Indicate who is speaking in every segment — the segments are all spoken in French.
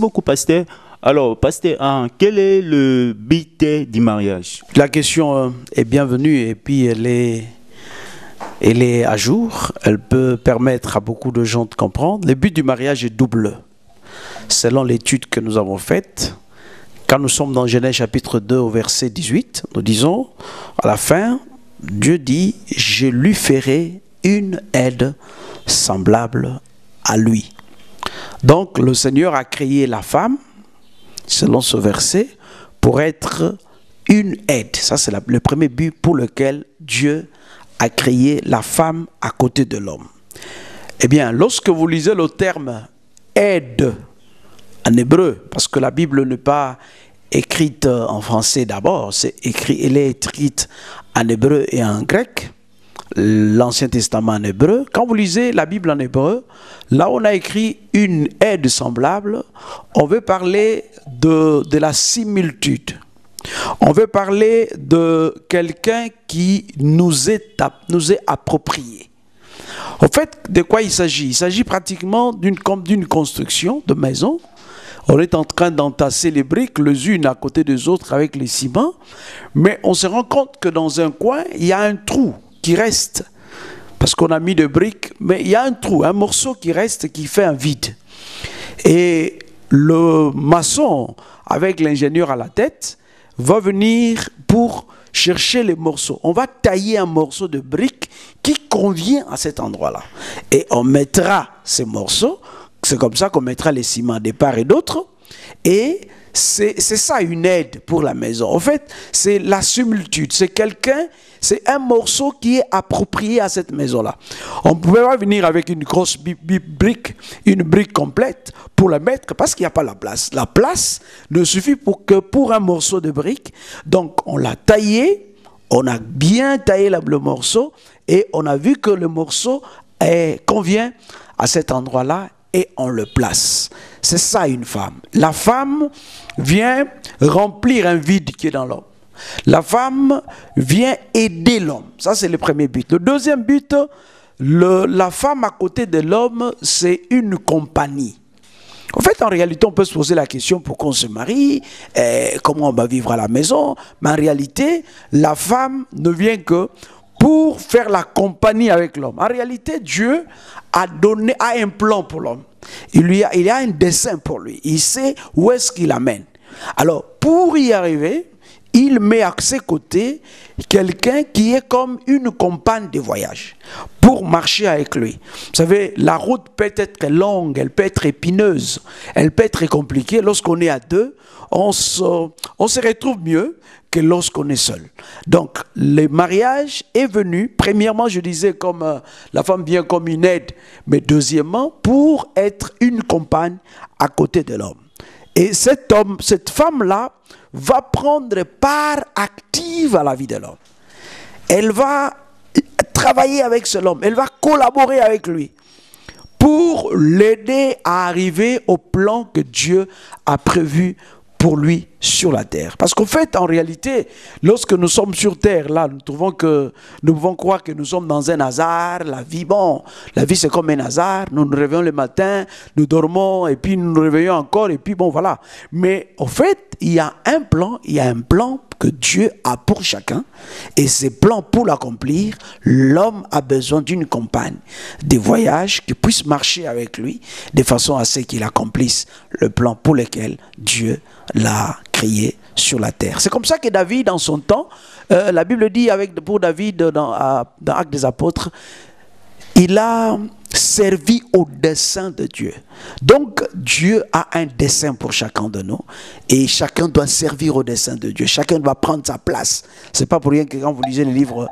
Speaker 1: beaucoup, pasteur. Alors, pasteur, quel est le but du mariage?
Speaker 2: La question est bienvenue et puis elle est à jour. Elle peut permettre à beaucoup de gens de comprendre. Le but du mariage est double. Selon l'étude que nous avons faite, quand nous sommes dans Genèse chapitre 2 au verset 18, nous disons, à la fin, Dieu dit, je lui ferai une aide semblable à lui. Donc, le Seigneur a créé la femme, selon ce verset, pour être une aide. Ça, c'est le premier but pour lequel Dieu a créé la femme à côté de l'homme. Eh bien, lorsque vous lisez le terme aide en hébreu, parce que la Bible n'est pas écrite en français d'abord, elle est écrite en hébreu et en grec, l'Ancien Testament en hébreu. Quand vous lisez la Bible en hébreu, là on a écrit une aide semblable, on veut parler de la similitude. On veut parler de quelqu'un qui nous est approprié. En fait, de quoi il s'agit? Il s'agit pratiquement d'une construction de maison. On est en train d'entasser les briques les unes à côté des autres avec les ciments, mais on se rend compte que dans un coin, il y a un trou qui reste, parce qu'on a mis des briques, mais il y a un trou, un morceau qui reste, qui fait un vide. Et le maçon, avec l'ingénieur à la tête, va venir pour chercher les morceaux. On va tailler un morceau de brique qui convient à cet endroit-là. Et on mettra ces morceaux, c'est comme ça qu'on mettra les ciments de part et d'autre. Et c'est ça une aide pour la maison. En fait, c'est la similitude. C'est un morceau qui est approprié à cette maison-là. On ne pouvait pas venir avec une grosse brique, une brique complète pour la mettre parce qu'il n'y a pas la place. La place ne suffit que pour un morceau de brique. Donc, on l'a taillé, on a bien taillé le morceau et on a vu que le morceau convient à cet endroit-là et on le place. C'est ça une femme. La femme vient remplir un vide qui est dans l'homme. La femme vient aider l'homme. Ça, c'est le premier but. Le deuxième but, la femme à côté de l'homme, c'est une compagnie. En fait, en réalité, on peut se poser la question pourquoi on se marie, comment on va vivre à la maison. Mais en réalité, la femme ne vient que pour faire la compagnie avec l'homme. En réalité, Dieu a un plan pour l'homme. Il a un dessein pour lui. Il sait où est-ce qu'il amène. Alors, pour y arriver, il met à ses côtés quelqu'un qui est comme une compagne de voyage pour marcher avec lui. Vous savez, la route peut être longue, elle peut être épineuse, elle peut être compliquée. Lorsqu'on est à deux, on se retrouve mieux que lorsqu'on est seul. Donc, le mariage est venu, premièrement, je disais, comme la femme vient comme une aide, mais deuxièmement, pour être une compagne à côté de l'homme. Et cette femme-là va prendre part active à la vie de l'homme. Elle va travailler avec cet homme, elle va collaborer avec lui pour l'aider à arriver au plan que Dieu a prévu pour lui sur la terre. Parce qu'en fait, en réalité, lorsque nous sommes sur terre, là, nous pouvons croire que nous sommes dans un hasard. La vie c'est comme un hasard. Nous nous réveillons le matin, nous dormons, et puis nous nous réveillons encore, et puis bon, voilà. Mais en fait, il y a un plan que Dieu a pour chacun, et ce plan, pour l'accomplir, l'homme a besoin d'une compagne de voyage qui puisse marcher avec lui, de façon à ce qu'il accomplisse le plan pour lequel Dieu l'a créé sur la terre. C'est comme ça que David, en son temps, la Bible dit pour David, dans Actes des Apôtres, il a servi au dessein de Dieu. Donc, Dieu a un dessein pour chacun de nous et chacun doit servir au dessein de Dieu. Chacun doit prendre sa place. Ce n'est pas pour rien que quand vous lisez le livre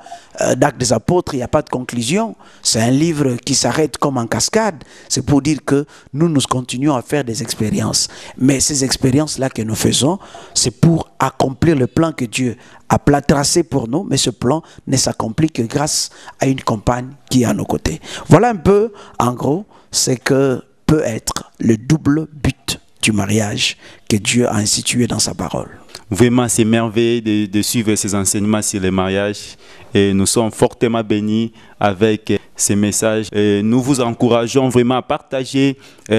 Speaker 2: d'Actes des Apôtres, il n'y a pas de conclusion. C'est un livre qui s'arrête comme en cascade. C'est pour dire que nous continuons à faire des expériences. Mais ces expériences-là que nous faisons, c'est pour accomplir le plan que Dieu a tracé pour nous. Mais ce plan ne s'accomplit que grâce à une compagne qui est à nos côtés. Voilà un peu, en gros, ce que peut être le double but du mariage que Dieu a institué dans sa parole.
Speaker 1: Vraiment, c'est merveilleux de suivre ces enseignements sur le mariage et nous sommes fortement bénis avec ces messages. Et nous vous encourageons vraiment à partager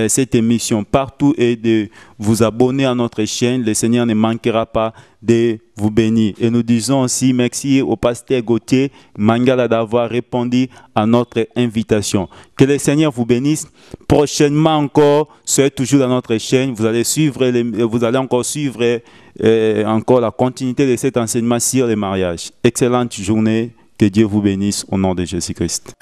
Speaker 1: cette émission partout et de vous abonner à notre chaîne. Le Seigneur ne manquera pas de vous bénir. Et nous disons aussi merci au pasteur Gauthier Mangala d'avoir répondu à notre invitation. Que le Seigneur vous bénisse. Prochainement encore, soyez toujours dans notre chaîne. Vous allez encore suivre encore la continuité de cet enseignement sur les mariages. Excellente journée. Que Dieu vous bénisse au nom de Jésus-Christ.